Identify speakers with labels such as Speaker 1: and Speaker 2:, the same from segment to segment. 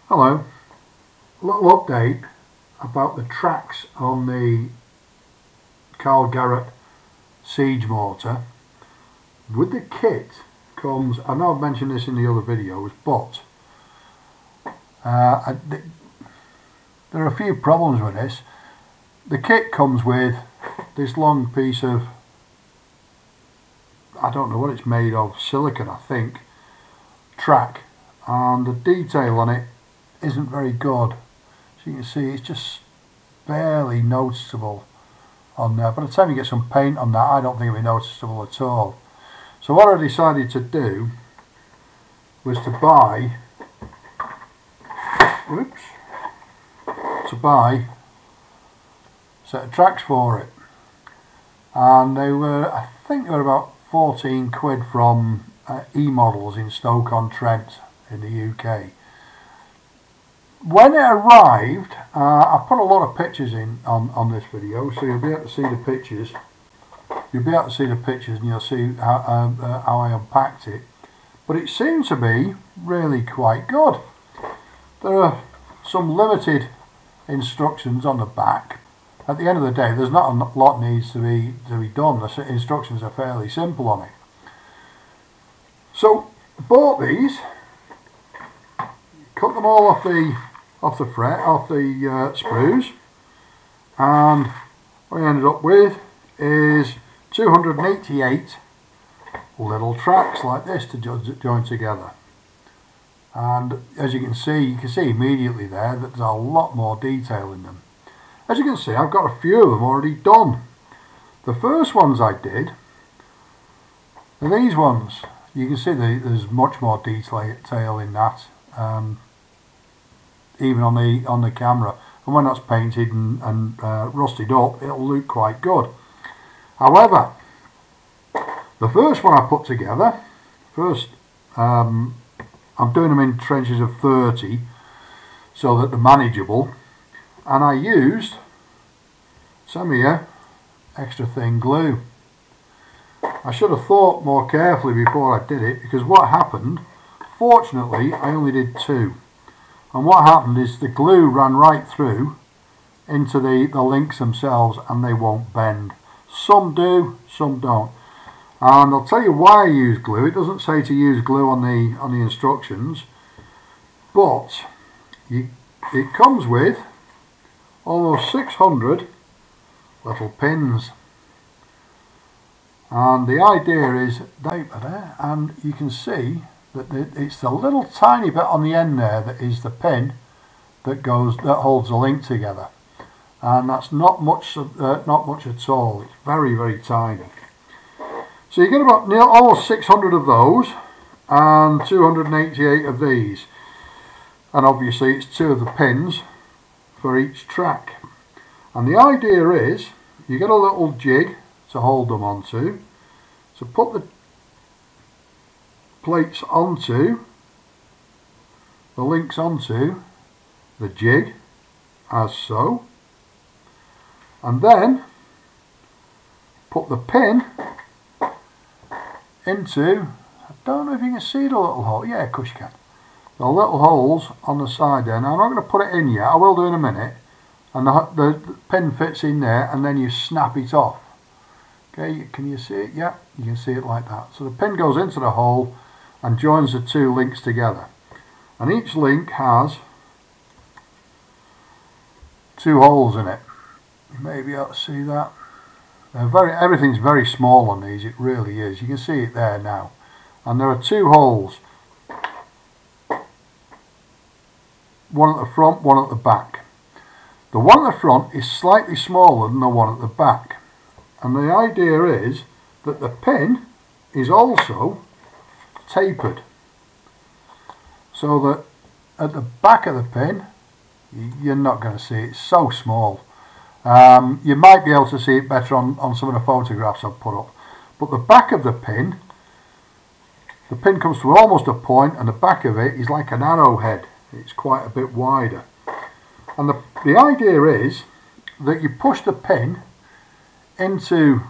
Speaker 1: Hello, a little update about the tracks on the Karl-Gerat siege mortar. With the kit comes, I know I've mentioned this in the other videos, but there are a few problems with this. The kit comes with this long piece of, I don't know what it's made of, silicon I think, track, and the detail on it isn't very good. So you can see it's just barely noticeable on there. By the time you get some paint on that, I don't think it'll be noticeable at all. So what I decided to do was to buy a set of tracks for it, and they were, I think they were about 14 quid from E-Models in Stoke-on-Trent in the UK. When it arrived, I put a lot of pictures in on this video, so you'll be able to see the pictures. You'll be able to see the pictures, and you'll see how I unpacked it. But it seemed to be really quite good. There are some limited instructions on the back. At the end of the day, there's not a lot needs to be done. The instructions are fairly simple on it. So I bought these, cut them all off the sprues, and what I ended up with is 288 little tracks like this to join together. And as you can see immediately there that there's a lot more detail in them. As you can see, I've got a few of them already done. The first ones I did are these ones. You can see there's much more detail in that, even on the camera. And when that's painted and rusted up, it'll look quite good. However, the first one I put together, I'm doing them in trenches of 30 so that they're manageable, and I used some here extra thin glue. I should have thought more carefully before I did it, because what happened, fortunately I only did 2, and what happened is the glue ran right through into the links themselves, and they won't bend. Some do, some don't. And I'll tell you why I use glue. It doesn't say to use glue on the instructions, but it comes with almost 600 little pins. And the idea is there, and you can see that it's the little tiny bit on the end there that is the pin that holds the link together, and that's not much at all. It's very, very tiny. So you get about almost 600 of those and 288 of these, and obviously it's 2 of the pins for each track. And the idea is you get a little jig to hold them onto, so put the plates onto, the links onto the jig as so, and then put the pin into, I don't know if you can see the little hole, yeah, of course you can, the little holes on the side there. Now I'm not going to put it in yet, I will do in a minute, and the pin fits in there, and then you snap it off. Okay, can you see it? Yeah, you can see it like that. So the pin goes into the hole and joins the 2 links together, and each link has 2 holes in it. You may be able to see that. Everything's very small on these, it really is. You can see it there now. And there are 2 holes. One at the front, one at the back. The one at the front is slightly smaller than the one at the back. And the idea is that the pin is also tapered, so that at the back of the pin, you're not going to see it. It's so small. You might be able to see it better on some of the photographs I've put up, but the back of the pin comes to almost a point, and the back of it is like an arrowhead. It's quite a bit wider, and the idea is that you push the pin into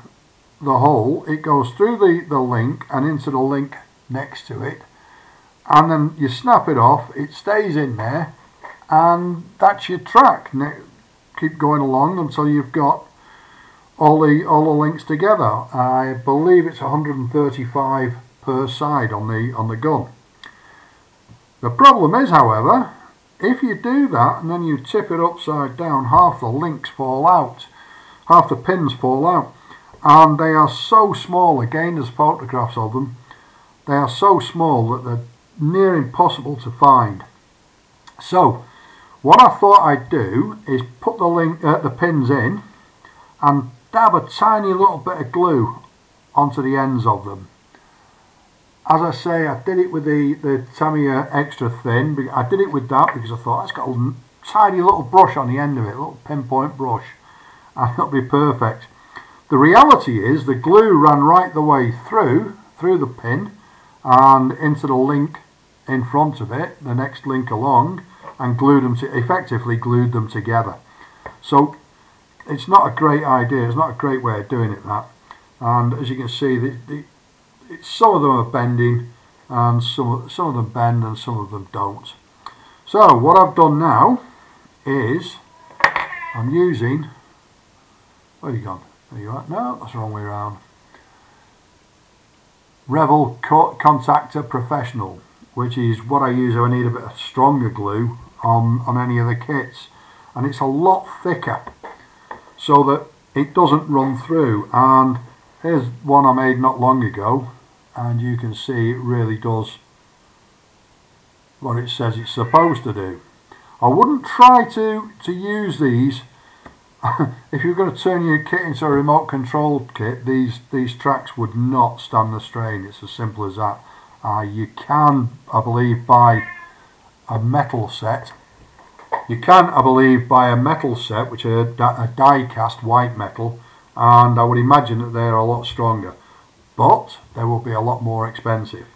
Speaker 1: the hole, it goes through the link and into the link next to it, and then you snap it off, it stays in there, and that's your track. Keep going along until you've got all the links together. I believe it's 135 per side on the gun. The problem is, however, if you do that and then you tip it upside down, half the links fall out, half the pins fall out, and they are so small. Again, there's photographs of them. They are so small that they're near impossible to find. So what I thought I'd do is put the pins in and dab a tiny little bit of glue onto the ends of them. As I say, I did it with the Tamiya Extra Thin. I did it with that because I thought it's got a tiny little brush on the end of it, a little pinpoint brush, and it'll be perfect. The reality is the glue ran right the way through the pin and into the link in front of it, the next link along, and effectively glued them together. So it's not a great idea, it's not a great way of doing it, that. And as you can see, some of them are bending, and some of them bend and some of them don't. So what I've done now is I'm using, where have you gone? There you are. No, that's the wrong way around. Revel Contactor Professional, which is what I use if I need a bit of stronger glue on any of the kits, and it's a lot thicker so that it doesn't run through. And here's one I made not long ago, and you can see it really does what it says it's supposed to do. I wouldn't try to use these if you're going to turn your kit into a remote controlled kit. These tracks would not stand the strain. It's as simple as that. You can, I believe, buy a metal set. You can, I believe, buy a metal set, which are a die cast white metal, and I would imagine that they're a lot stronger, but they will be a lot more expensive.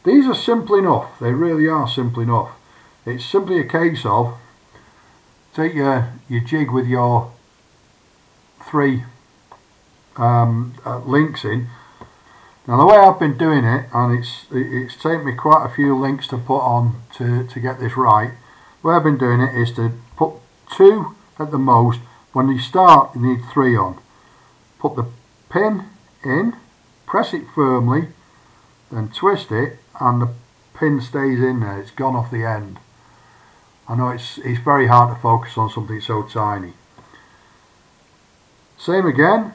Speaker 1: These are simple enough. They really are simple enough. It's simply a case of take your jig with your 3 links in. Now the way I've been doing it, and it's taken me quite a few links to put on to get this right. The way I've been doing it is to put 2 at the most. When you start, you need 3 on. Put the pin in, press it firmly, then twist it, and the pin stays in there. It's gone off the end. I know it's very hard to focus on something so tiny. Same again,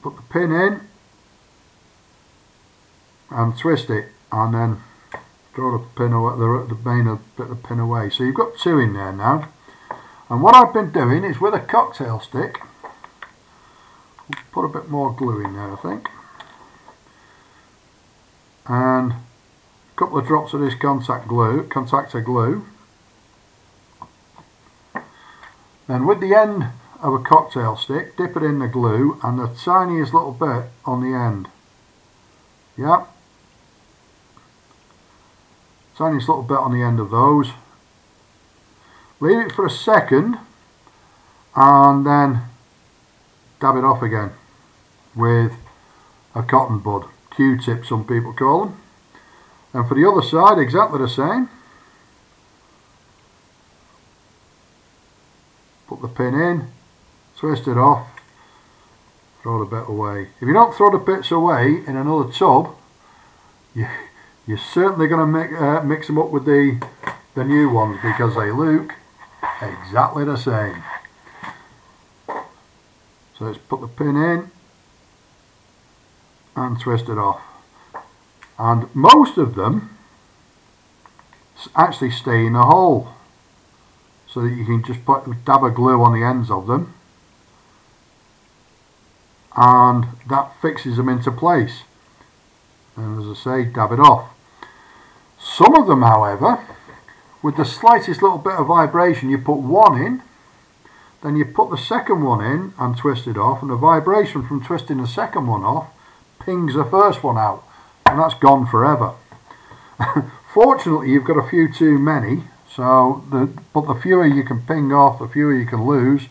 Speaker 1: put the pin in and twist it, and then throw the pin away, the main bit of the pin away. So you've got 2 in there now. And what I've been doing is with a cocktail stick, put a bit more glue in there, I think, and a couple of drops of this contactor glue. Then with the end of a cocktail stick, dip it in the glue and the tiniest little bit on the end. Yeah, tiniest little bit on the end of those. Leave it for a second and then dab it off again with a cotton bud, Q-tip some people call them. And for the other side, exactly the same. Put the pin in, twist it off, throw the bit away. If you don't throw the bits away in another tub, you're certainly going to mix them up with the new ones, because they look exactly the same. So let's put the pin in and twist it off. And most of them actually stay in a hole, so that you can just dab a glue on the ends of them, and that fixes them into place. And as I say, dab it off. Some of them, however, with the slightest little bit of vibration, you put 1 in, then you put the second one in and twist it off, and the vibration from twisting the second one off pings the first one out, and that's gone forever. Fortunately, you've got a few too many, but the fewer you can ping off, the fewer you can lose,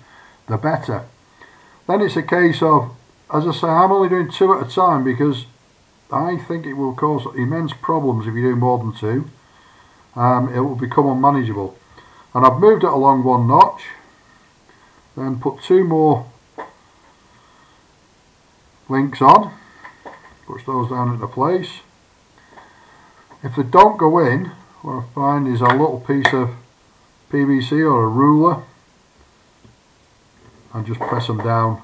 Speaker 1: the better. Then it's a case of, as I say, I'm only doing 2 at a time, because I think it will cause immense problems if you do more than 2. It will become unmanageable. and I've moved it along 1 notch. Then put 2 more links on, push those down into place. If they don't go in, what I find is a little piece of PVC or a ruler, and just press them down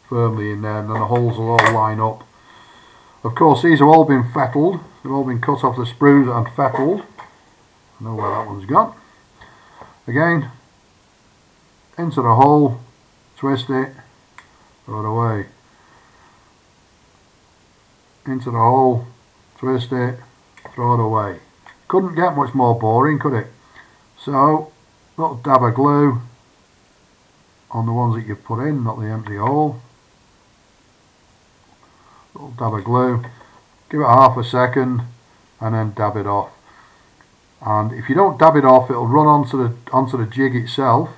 Speaker 1: firmly in there, and then the holes will all line up. Of course, these have all been fettled, they've all been cut off the sprues and fettled. I know where that one's gone. Again, into the hole, twist it, throw it away. Into the hole, twist it, throw it away. Couldn't get much more boring, could it? So, little dab of glue on the ones that you've put in, not the empty hole. Little dab of glue, give it half a second, and then dab it off. And if you don't dab it off, it'll run onto the jig itself,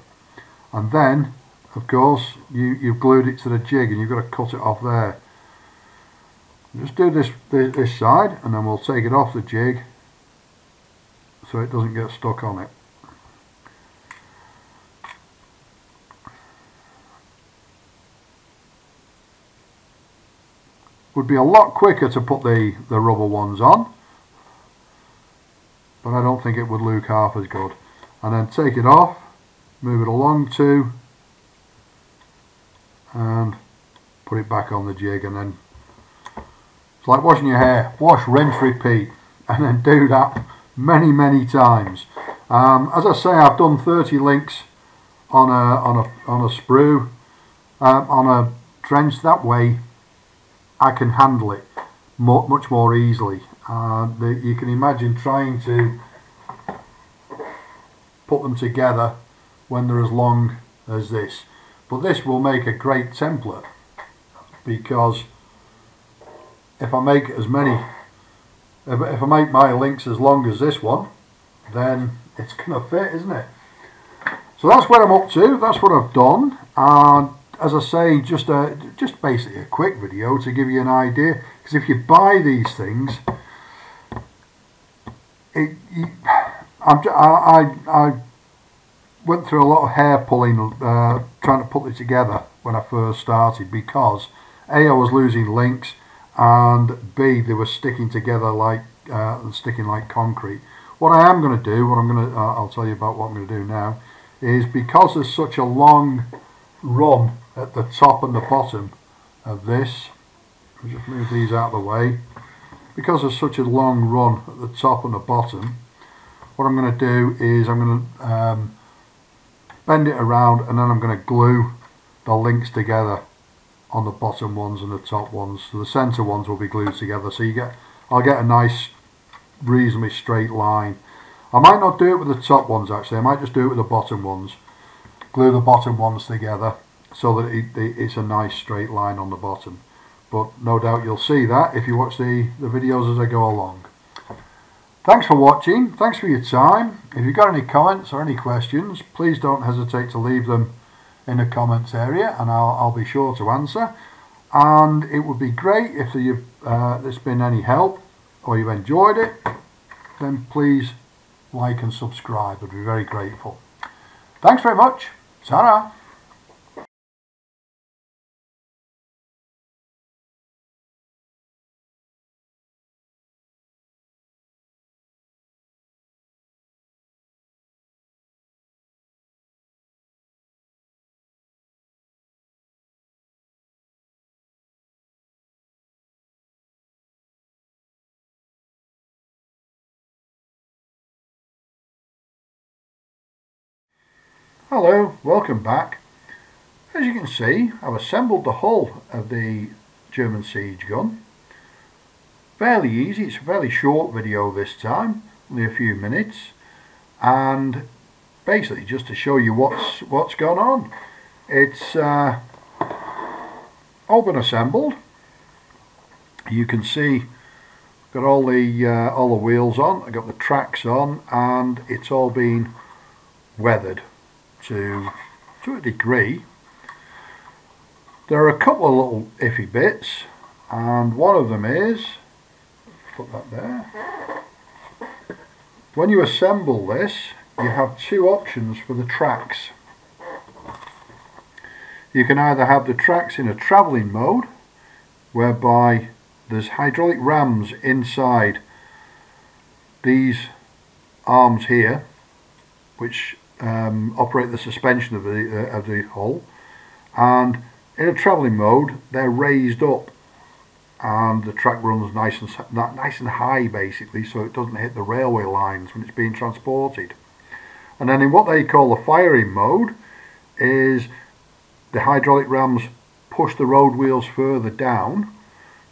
Speaker 1: and then, of course, you've glued it to the jig, and you've got to cut it off there. Just do this side, and then we'll take it off the jig so it doesn't get stuck on it. Would be a lot quicker to put the rubber ones on, but I don't think it would look half as good. And then take it off, move it along 2, and put it back on the jig, and then it's like washing your hair, wash, rinse, repeat, and then do that many times. As I say, I've done 30 links on a sprue, on a trench. That way I can handle it much more easily. You can imagine trying to put them together when they're as long as this. But this will make a great template, because if I make as many, if I make my links as long as this one, then it's going to fit, isn't it? So that's what I'm up to, that's what I've done. And as I say, just basically a quick video to give you an idea, because if you buy these things, I went through a lot of hair pulling trying to put it together when I first started, because A, I was losing links, and B, they were sticking together like concrete. What I am going to do, I'll tell you about what I'm going to do now, is because there's such a long run at the top and the bottom of this, I'll just move these out of the way. Because there's such a long run at the top and the bottom, what I'm going to do is I'm going to bend it around, and then I'm going to glue the links together on the bottom ones and the top ones. So the center ones will be glued together, so I'll get a nice reasonably straight line. I might not do it with the top ones actually, I might just do it with the bottom ones. Glue the bottom ones together so that it's a nice straight line on the bottom. But no doubt you'll see that if you watch the videos as I go along. Thanks for watching, thanks for your time. If you've got any comments or any questions, please don't hesitate to leave them in the comments area, and I'll be sure to answer. And it would be great if there's been any help or you've enjoyed it, then please like and subscribe. I'd be very grateful. Thanks very much. Ta-ra. Hello, welcome back. As you can see, I've assembled the hull of the German siege gun. Fairly easy, it's a fairly short video this time, only a few minutes, and basically just to show you what's gone on. It's all been assembled. You can see got all the wheels on, I've got the tracks on, and it's all been weathered to a degree. There are a couple of little iffy bits, and one of them is, put that there, when you assemble this, you have two options for the tracks. You can either have the tracks in a travelling mode, whereby there's hydraulic rams inside these arms here, which operate the suspension of the hull, and in a travelling mode they're raised up and the track runs nice and high basically, so it doesn't hit the railway lines when it's being transported. And then in what they call the firing mode is the hydraulic rams push the road wheels further down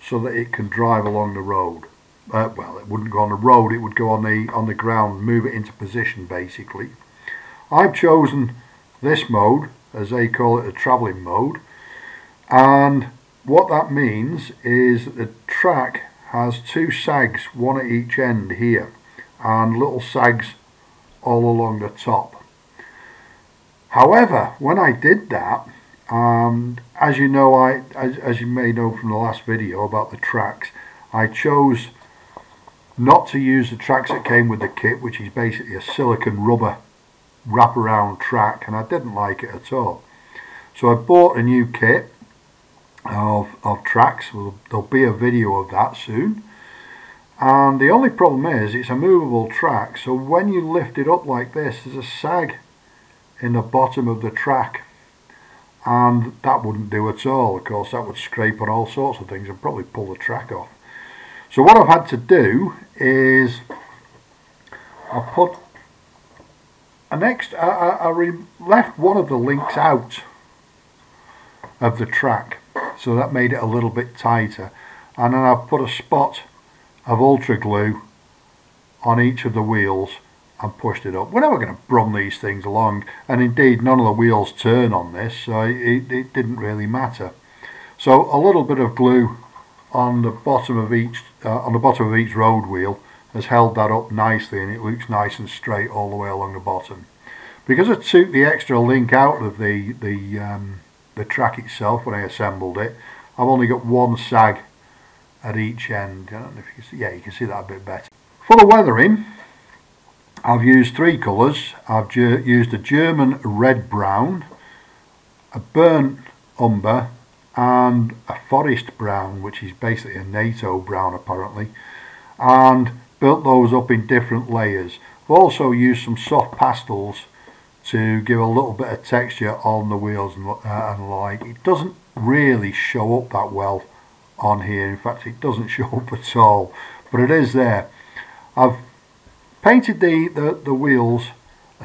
Speaker 1: so that it can drive along the road. Well, it wouldn't go on the road, it would go on the ground, move it into position basically. I've chosen this mode, as they call it, a travelling mode, and what that means is that the track has two sags, one at each end here, and little sags all along the top. However, when I did that, as you know, as you may know from the last video about the tracks, I chose not to use the tracks that came with the kit, which is basically a silicone rubber wraparound track, and I didn't like it at all. So I bought a new kit of tracks. There'll be a video of that soon, and the only problem is it's a movable track, so when you lift it up like this, there's a sag in the bottom of the track, and that wouldn't do at all. Of course, that would scrape on all sorts of things and probably pull the track off. So what I've had to do is I put an extra, I left one of the links out of the track, so that made it a little bit tighter, and then I've put a spot of ultra glue on each of the wheels and pushed it up. We're never going to brum these things along, and indeed none of the wheels turn on this, so it didn't really matter. So a little bit of glue on the bottom of each road wheel has held that up nicely, and it looks nice and straight all the way along the bottom. Because I took the extra link out of the track itself when I assembled it, I've only got one sag at each end. I don't know if you can see, yeah, you can see that a bit better. For the weathering, I've used three colours. I've used a German red brown, a burnt umber, and a forest brown, which is basically a NATO brown apparently, and built those up in different layers. I've also used some soft pastels to give a little bit of texture on the wheels and like. It doesn't really show up that well on here, in fact it doesn't show up at all, but it is there. I've painted the wheels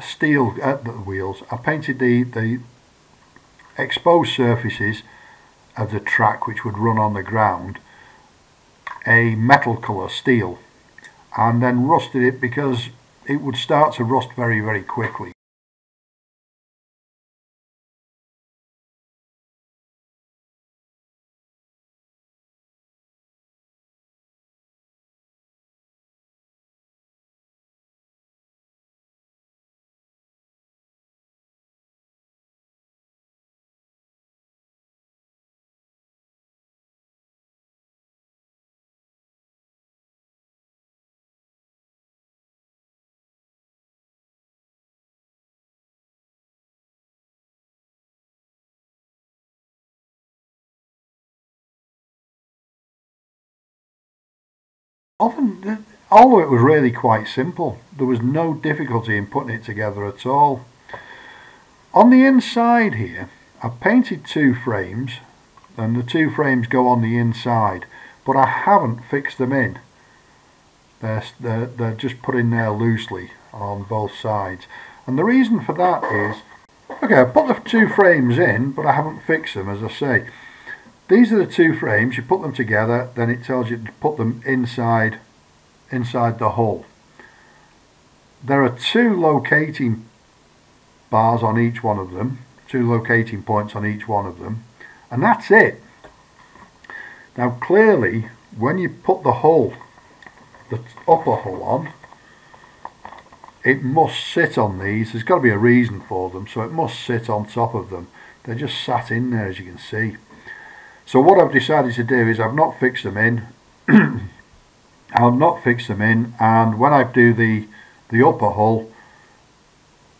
Speaker 1: steel the wheels. I painted the exposed surfaces of the track, which would run on the ground, a metal colour, steel, and then rusted it because it would start to rust very, very quickly. Although it was really quite simple, there was no difficulty in putting it together at all. On the inside here, I've painted two frames, and the two frames go on the inside, but I haven't fixed them in. They're just put in there loosely on both sides, and the reason for that is, okay, I put the two frames in, but I haven't fixed them. As I say, these are the two frames. You put them together, then it tells you to put them inside the hull. There are two locating bars on each one of them, two locating points on each one of them, and that's it. Now clearly, when you put the hull, the upper hull on, it must sit on these. There's got to be a reason for them, so it must sit on top of them. They're just sat in there, as you can see. So what I've decided to do is I've not fixed them in. I'll not fix them in, and when I do the upper hull,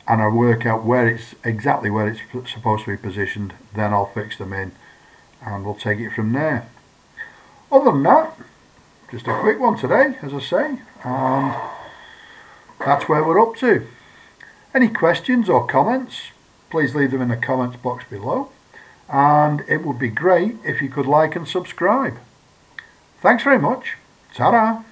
Speaker 1: and I work out where it's exactly where it's supposed to be positioned, then I'll fix them in and we'll take it from there. Other than that, just a quick one today, as I say, and that's where we're up to. Any questions or comments, please leave them in the comments box below, and it would be great if you could like and subscribe. Thanks very much. Ta-da!